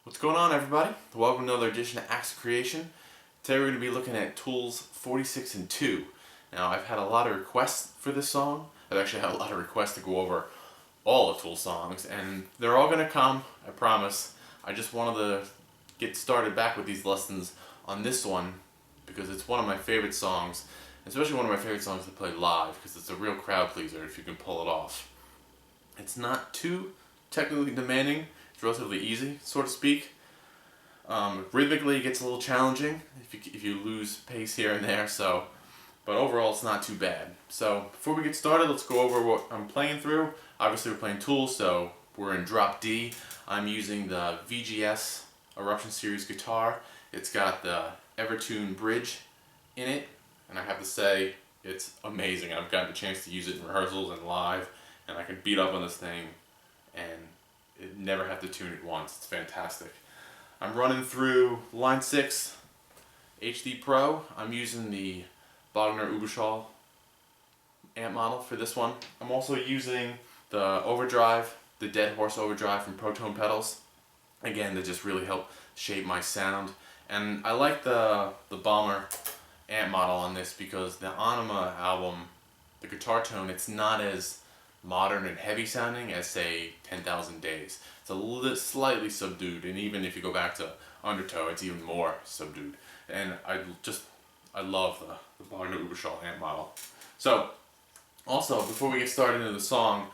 What's going on, everybody? Welcome to another edition of Acts of Creation. Today we're going to be looking at tools 46 and 2. Now, I've had a lot of requests for this song. I've actually had a lot of requests to go over all the Tool songs, and they're all going to come, I promise. I just wanted to get started back with these lessons on this one because it's one of my favorite songs, especially one of my favorite songs to play live because it's a real crowd pleaser if you can pull it off. It's not too technically demanding. It's relatively easy, so to speak. Rhythmically, it gets a little challenging if you lose pace here and there. But overall, it's not too bad. So before we get started, let's go over what I'm playing through. Obviously, we're playing Tool, so we're in drop D. I'm using the VGS Eruption Series guitar. It's got the Evertune bridge in it, and I have to say, it's amazing. I've gotten a chance to use it in rehearsals and live, and I can beat up on this thing and never have to tune it once. It's fantastic. I'm running through line 6 HD Pro. I'm using the Bogner Uberschall amp model for this one. I'm also using the overdrive, the Dead Horse overdrive from Protone Pedals. Again, they just really help shape my sound. And I like the Bomber amp model on this because the Anima album, the guitar tone, it's not as modern and heavy sounding as, say, 10,000 Days. It's a slightly subdued, and even if you go back to Undertow, it's even more subdued. And I love the Bogner Uberschall amp model. So, also, before we get started into the song,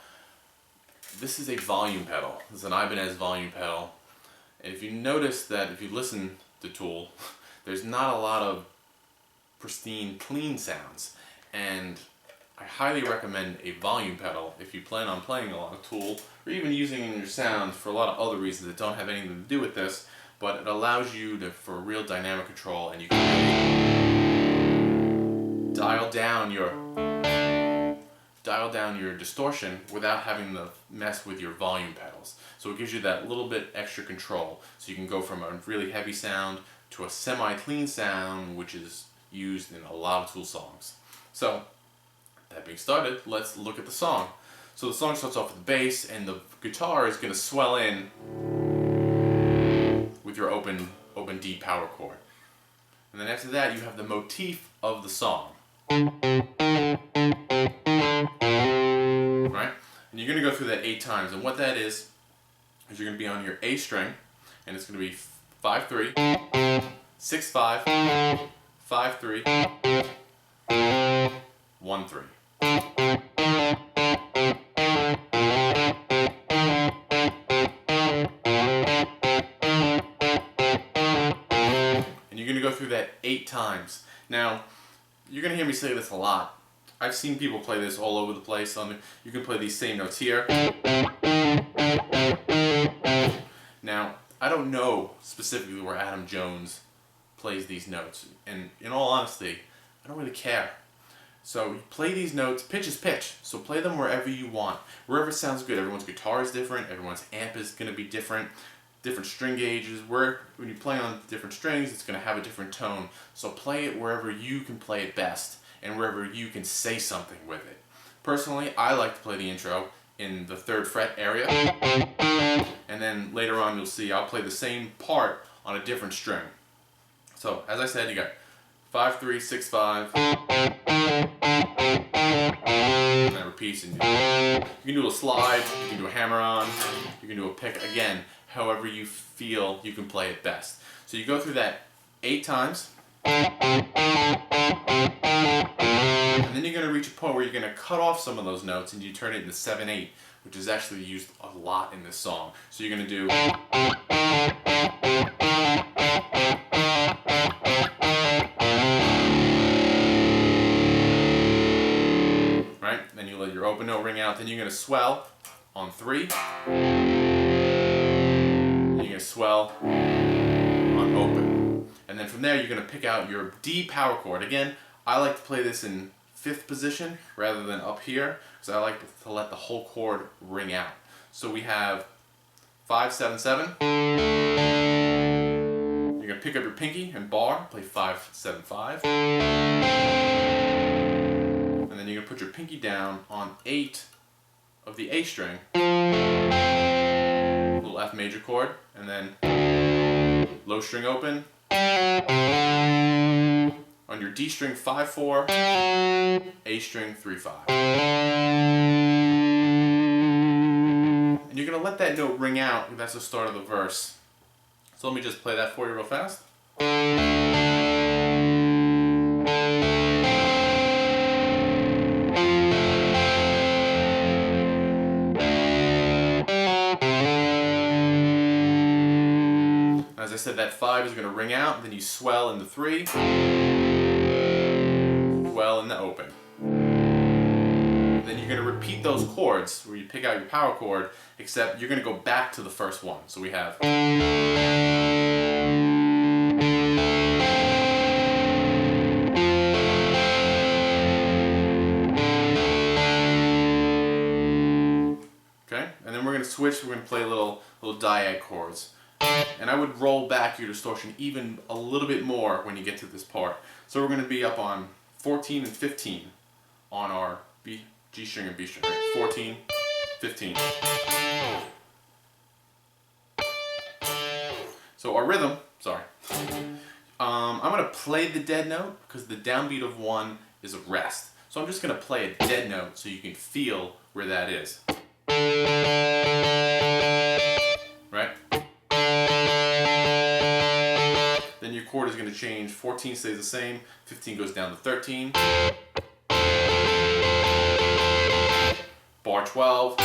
this is a volume pedal. This is an Ibanez volume pedal. And if you notice that if you listen to Tool, there's not a lot of pristine, clean sounds. And I highly recommend a volume pedal if you plan on playing a lot of Tool, or even using it in your sound for a lot of other reasons that don't have anything to do with this, but it allows you for real dynamic control, and you can really dial down your distortion without having to mess with your volume pedals. So it gives you that little bit extra control, so you can go from a really heavy sound to a semi-clean sound, which is used in a lot of Tool songs. So, that being started, let's look at the song. So the song starts off with the bass, and the guitar is going to swell in with your open D power chord. And then after that, you have the motif of the song. Right? And you're going to go through that 8 times. And what that is you're going to be on your A string, and it's going to be 5-3, 6-5, 5-3, 1-3. And you're going to go through that 8 times. Now, you're going to hear me say this a lot. I've seen people play this all over the place. You can play these same notes here. Now, I don't know specifically where Adam Jones plays these notes. And in all honesty, I don't really care. So you play these notes, pitch is pitch, so play them wherever you want, wherever it sounds good. Everyone's guitar is different, everyone's amp is going to be different string gauges. When you play on different strings, it's going to have a different tone. So play it wherever you can play it best, and wherever you can say something with it. Personally, I like to play the intro in the 3rd fret area, and then later on you'll see I'll play the same part on a different string. So, as I said, you got 5-3, 6-5, and that repeats. And you can do a slide, you can do a hammer-on, you can do a pick, again, however you feel you can play it best. So you go through that 8 times, and then you're going to reach a point where you're going to cut off some of those notes and you turn it into 7-8, which is actually used a lot in this song. So you're going to do... Right? Then you let your open note ring out. Then you're going to swell on 3. Then you're going to swell on open. And then from there, you're going to pick out your D power chord. Again, I like to play this in 5th position rather than up here because I like to let the whole chord ring out. So we have 5-7-7. You're going to pick up your pinky and bar, play 5-7-5. And then you're going to put your pinky down on 8 of the A string, a little little F major chord, and then low string open. On your D string 5-4, A string 3-5. And you're gonna let that note ring out, and that's the start of the verse. So let me just play that for you real fast. As I said, that 5 is going to ring out, and then you swell in the 3, swell in the open. Then you're going to repeat those chords where you pick out your power chord, except you're going to go back to the first one. So we have. Okay, and then we're going to switch, we're going to play little diag chords. And I would roll back your distortion even a little bit more when you get to this part. So we're going to be up on 14 and 15 on our G string and B string. Right? 14, 15. So our rhythm, sorry. I'm going to play the dead note because the downbeat of 1 is a rest. So I'm just going to play a dead note so you can feel where that is. Right? Then your chord is going to change. 14 stays the same, 15 goes down to 13. Bar 12.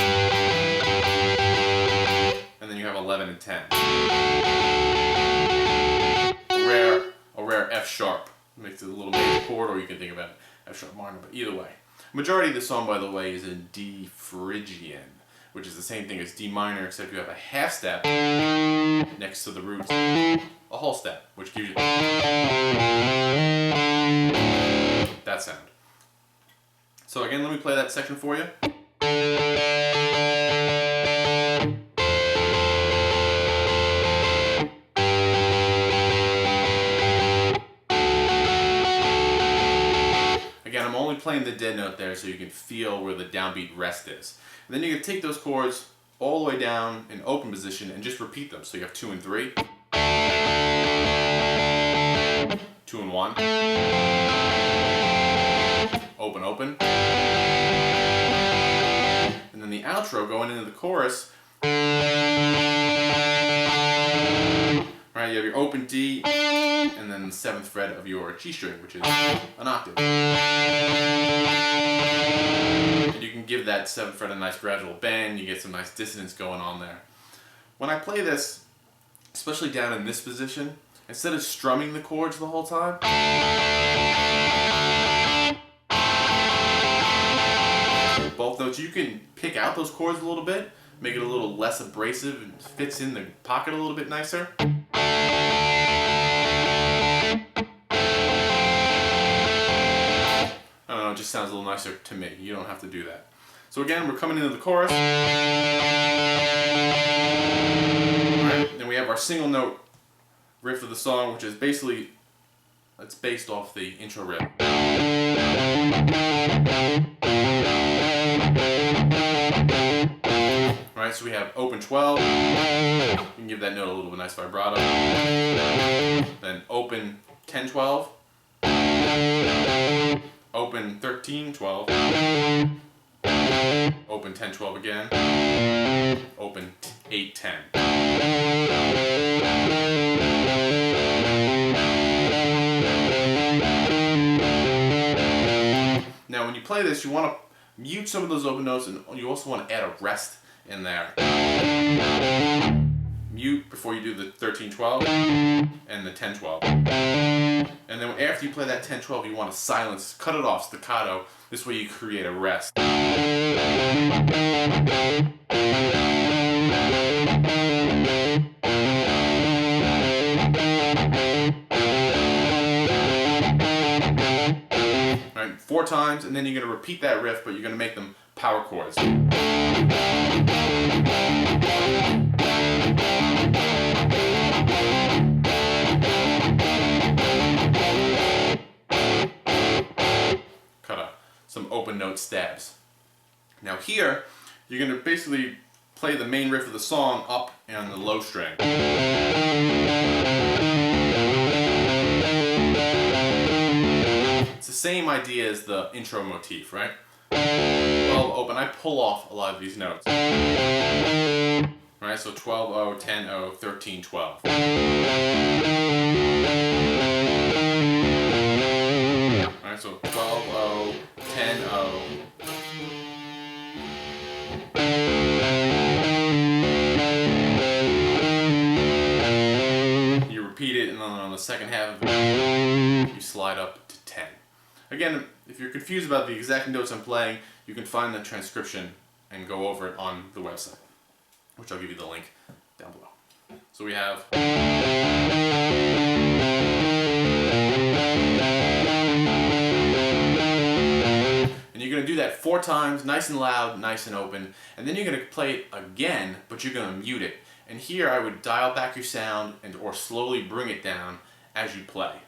And then you have 11 and 10. A rare F sharp. Makes it a little major chord, or you can think about it F sharp minor, but either way. Majority of the song, by the way, is in D Phrygian, which is the same thing as D minor, except you have a half step next to the roots, a whole step, which gives you that sound. So again, let me play that section for you. Again, I'm only playing the dead note there so you can feel where the downbeat rest is. And then you can take those chords all the way down in open position and just repeat them. So you have 2 and 3, 2 and 1, open, open. And then the outro going into the chorus, right, you have your open D and then the 7th fret of your G string, which is an octave. And you can give that 7th fret a nice gradual bend, you get some nice dissonance going on there. When I play this, especially down in this position, instead of strumming the chords the whole time, both notes, you can pick out those chords a little bit, make it a little less abrasive and fits in the pocket a little bit nicer. I don't know, it just sounds a little nicer to me. You don't have to do that. So again, we're coming into the chorus. Alright, then we have our single note riff of the song, which is basically, it's based off the intro riff. Alright, so we have open 12. You can give that note a little bit nice vibrato. Then open 10, 12. Open 13, 12. Open 10, 12 again. Open 8, 10. Now when you play this, you want to mute some of those open notes, and you also want to add a rest in there. Mute before you do the 13, 12 and the 10, 12. And then after you play that 10, 12, you want to silence, cut it off, staccato. This way you create a rest. Alright, 4 times, and then you're going to repeat that riff, but you're going to make them power chords. Some open note stabs. Now here, you're going to basically play the main riff of the song up on the low string. It's the same idea as the intro motif, right? 12 open. I pull off a lot of these notes. Right, so 12-0, 10-0, 13-12. Alright, so 12-0, 10-0. You repeat it, and then on the second half of it, you slide up to 10. Again, if you're confused about the exact notes I'm playing, you can find the transcription and go over it on the website, which I'll give you the link down below. So we have... And you're going to do that 4 times, nice and loud, nice and open, and then you're going to play it again, but you're going to mute it. And here I would dial back your sound and or slowly bring it down as you play.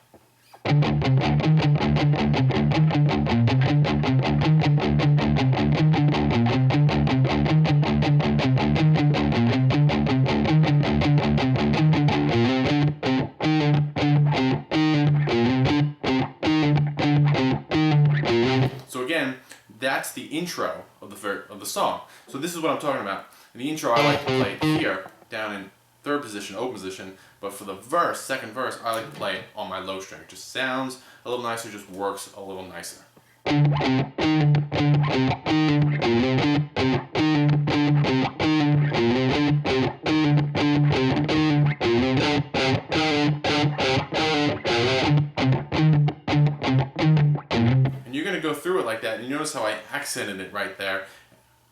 So again, that's the intro of the song. So this is what I'm talking about. In the intro, I like to play it here, down in 3rd position, open position, but for the verse, 2nd verse, I like to play it on my low string. It just sounds a little nicer, just works a little nicer. And you're going to go through it like that, and you notice how I accented it right there.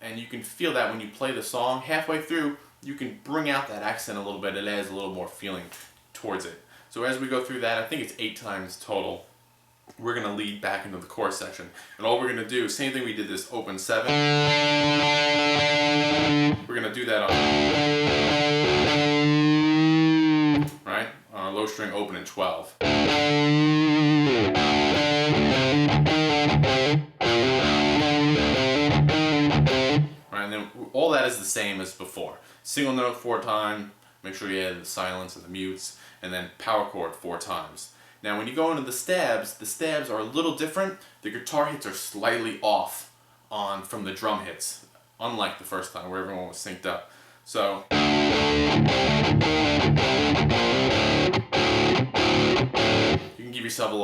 And you can feel that when you play the song, halfway through, you can bring out that accent a little bit. It adds a little more feeling towards it. So as we go through that, I think it's 8 times total, we're going to lead back into the chorus section. And all we're going to do, same thing we did this open 7. We're going to do that on, right, on our low string open in 12. And then all that is the same as before. Single note 4 times, make sure you add the silence and the mutes, and then power chord 4 times. Now when you go into the stabs are a little different. The guitar hits are slightly off from the drum hits, unlike the first time where everyone was synced up. So you can give yourself a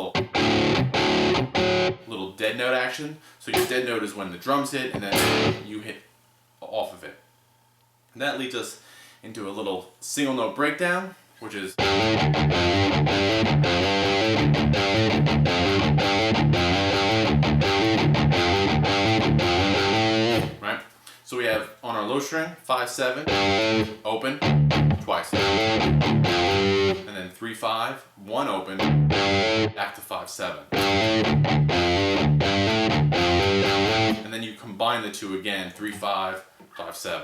little dead note action. So your dead note is when the drums hit and then you hit off of it. And that leads us into a little single note breakdown, which is right. So we have on our low string 5-7 open twice, and then 3-5 1 open back to 5-7. And then you combine the two again, 3-5, 5-7.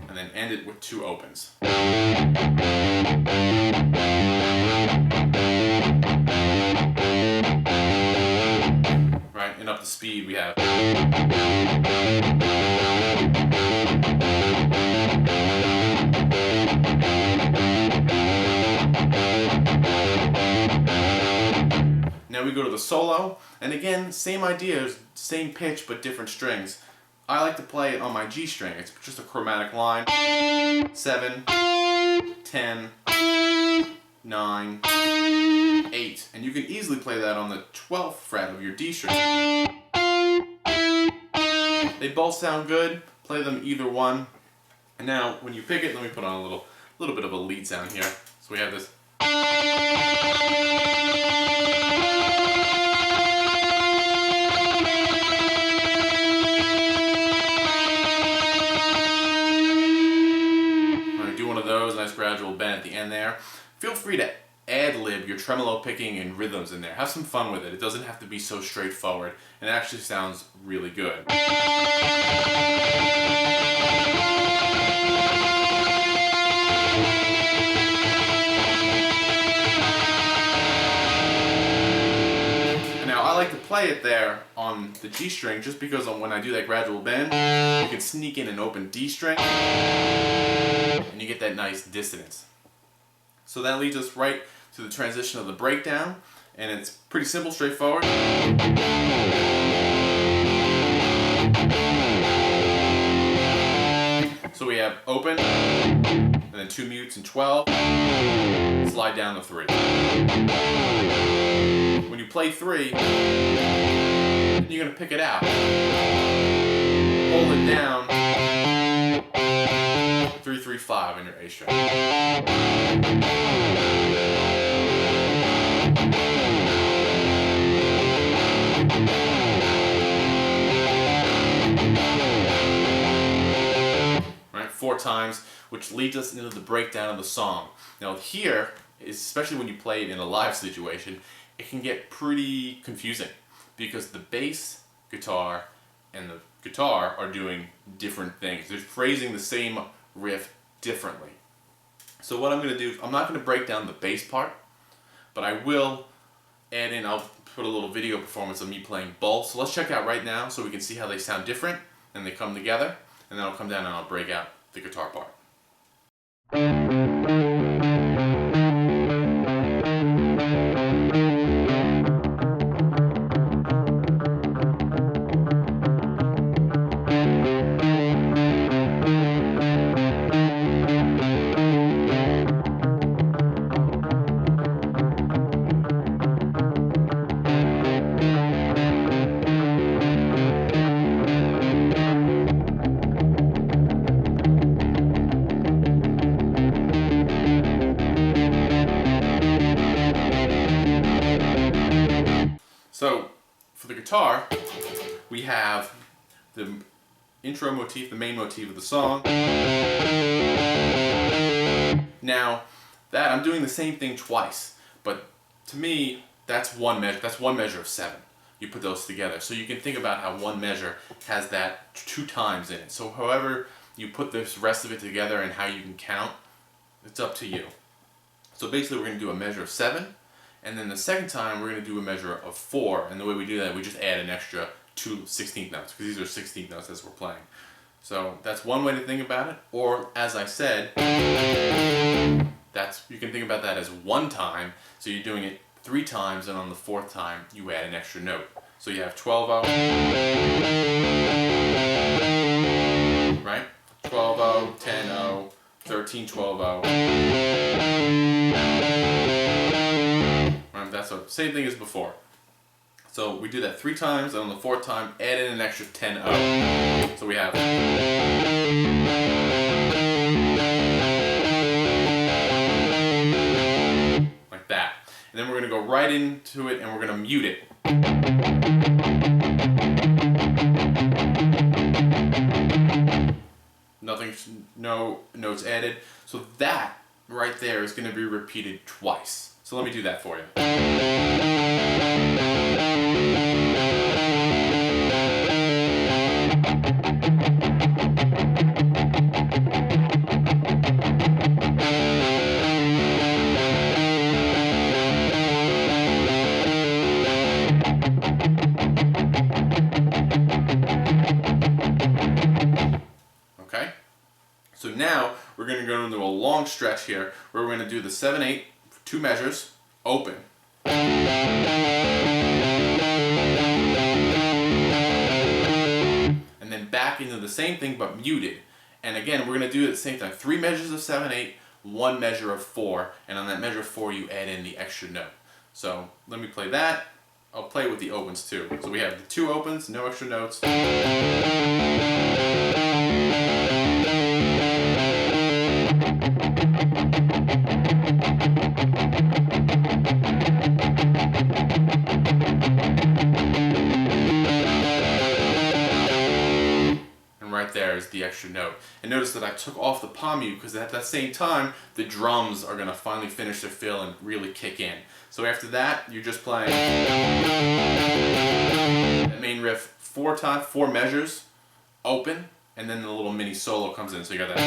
And then end it with 2 opens. Right, and up the speed we have. Now we go to the solo, and again, same ideas, same pitch, but different strings. I like to play it on my G string. It's just a chromatic line. 7, 10, 9, 8. And you can easily play that on the 12th fret of your D string. They both sound good. Play them either one. And now, when you pick it, let me put on a little bit of a lead sound here. So we have this. Nice gradual bend at the end there. Feel free to ad-lib your tremolo picking and rhythms in there. Have some fun with it. It doesn't have to be so straightforward, and it actually sounds really good. And now I like to play play it there on the G string just because when I do that gradual bend, you can sneak in an open D string and you get that nice dissonance. So that leads us right to the transition of the breakdown, and it's pretty simple, straightforward. So we have open, and then 2 mutes and 12, slide down to 3. When you play 3, you're going to pick it out. Hold it down, 3, 3, 5 in your A string. Right, 4 times, which leads us into the breakdown of the song. Now here, especially when you play it in a live situation, it can get pretty confusing because the bass guitar and the guitar are doing different things. They're phrasing the same riff differently. So what I'm going to do, I'm not going to break down the bass part, but I will add in, I'll put a little video performance of me playing both. So let's check out right now so we can see how they sound different and they come together, and then I'll come down and I'll break out the guitar part. So, for the guitar, we have the intro motif, the main motif of the song. Now, that I'm doing the same thing twice, but to me, that's one measure. That's one measure of 7. You put those together, so you can think about how one measure has that 2 times in it. So, however you put this rest of it together and how you can count, it's up to you. So basically, we're going to do a measure of 7. And then the second time, we're going to do a measure of 4. And the way we do that, we just add an extra 2 16th notes, because these are 16th notes as we're playing. So that's one way to think about it. Or, as I said, you can think about that as one time. So you're doing it 3 times, and on the 4th time, you add an extra note. So you have 12-0, right? 12-0, 10-0, 13-12-0. That's the same thing as before. So we do that 3 times, and on the 4th time, add in an extra 10-0. So we have like that. And then we're going to go right into it, and we're going to mute it. No notes added. So that right there is going to be repeated twice. So let me do that for you. Okay? So now we're going to go into a long stretch here where we're going to do the 7/8, 2 measures, open. And then back into the same thing but muted. And again, we're going to do it at the same time. 3 measures of 7/8, 1 measure of 4, and on that measure of 4 you add in the extra note. So let me play that. I'll play with the opens too. So we have the 2 opens, no extra notes. Right there is the extra note. And notice that I took off the palm mute because at that same time the drums are going to finally finish their fill and really kick in. So after that you're just playing that main riff 4 measures, open, and then the little mini solo comes in. So you got that.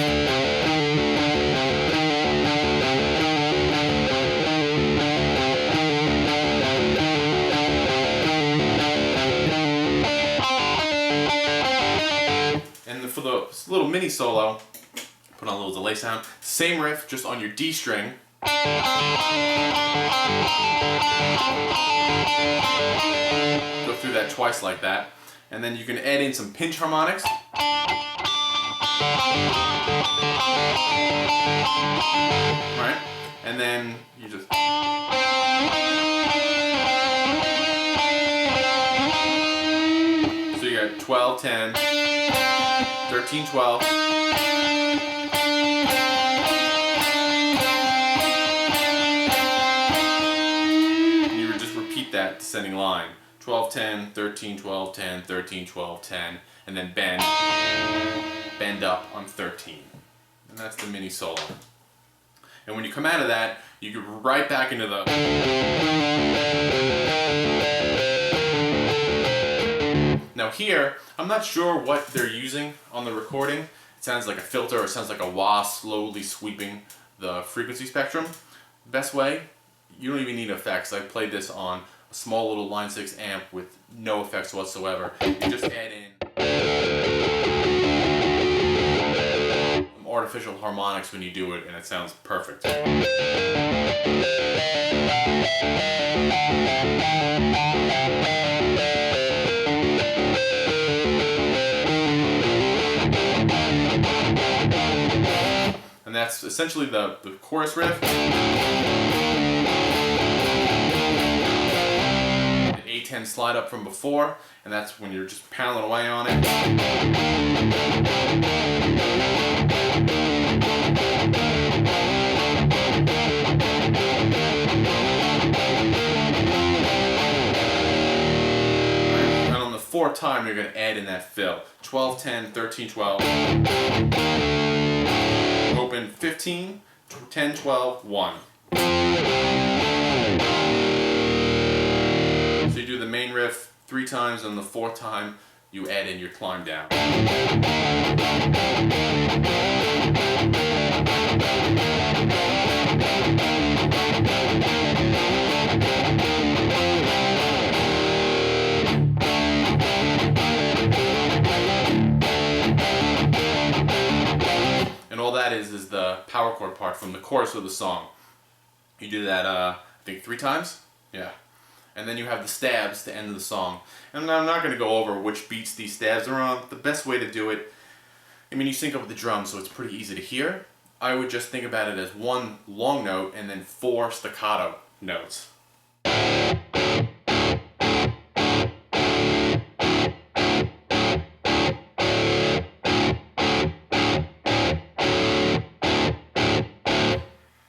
And for the little mini solo, put on a little delay sound. Same riff, just on your D string. Go through that twice like that. And then you can add in some pinch harmonics. Right? And then you just... So you got 12, 10, 13, 12. And you would just repeat that descending line. 12, 10, 13, 12, 10, 13, 12, 10, and then bend up on 13. And that's the mini solo. And when you come out of that, you go right back into the... Now here, I'm not sure what they're using on the recording. It sounds like a filter, or it sounds like a wah slowly sweeping the frequency spectrum. Best way, you don't even need effects. I played this on a small little Line 6 amp with no effects whatsoever. You just add in some artificial harmonics when you do it, and it sounds perfect. And that's essentially the chorus riff. A10 slide up from before, and that's when you're just pounding away on it. And on the fourth time, you're going to add in that fill. 12, 10, 13, 12. Open 15, 10, 12, 1. So you do the main riff 3 times, and the 4th time you add in your climb down. And all that is the power chord part from the chorus of the song. You do that, I think 3 times? Yeah. And then you have the stabs to end the song. And I'm not going to go over which beats these stabs are on. The best way to do it, I mean, you sync up with the drums, so it's pretty easy to hear. I would just think about it as 1 long note and then 4 staccato notes.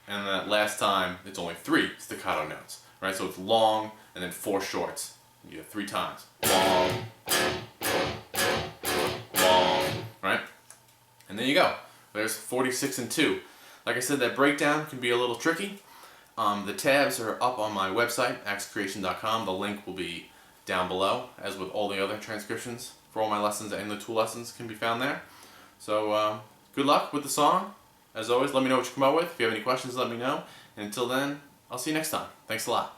And that last time, it's only 3 staccato notes. Right, so it's long and then 4 shorts. You do it 3 times. Long, long, right? And there you go. There's 46 and 2. Like I said, that breakdown can be a little tricky. The tabs are up on my website, axecreation.com. The link will be down below, as with all the other transcriptions for all my lessons, and the tool lessons can be found there. So good luck with the song. As always, let me know what you come up with. If you have any questions, let me know. And until then, I'll see you next time. Thanks a lot.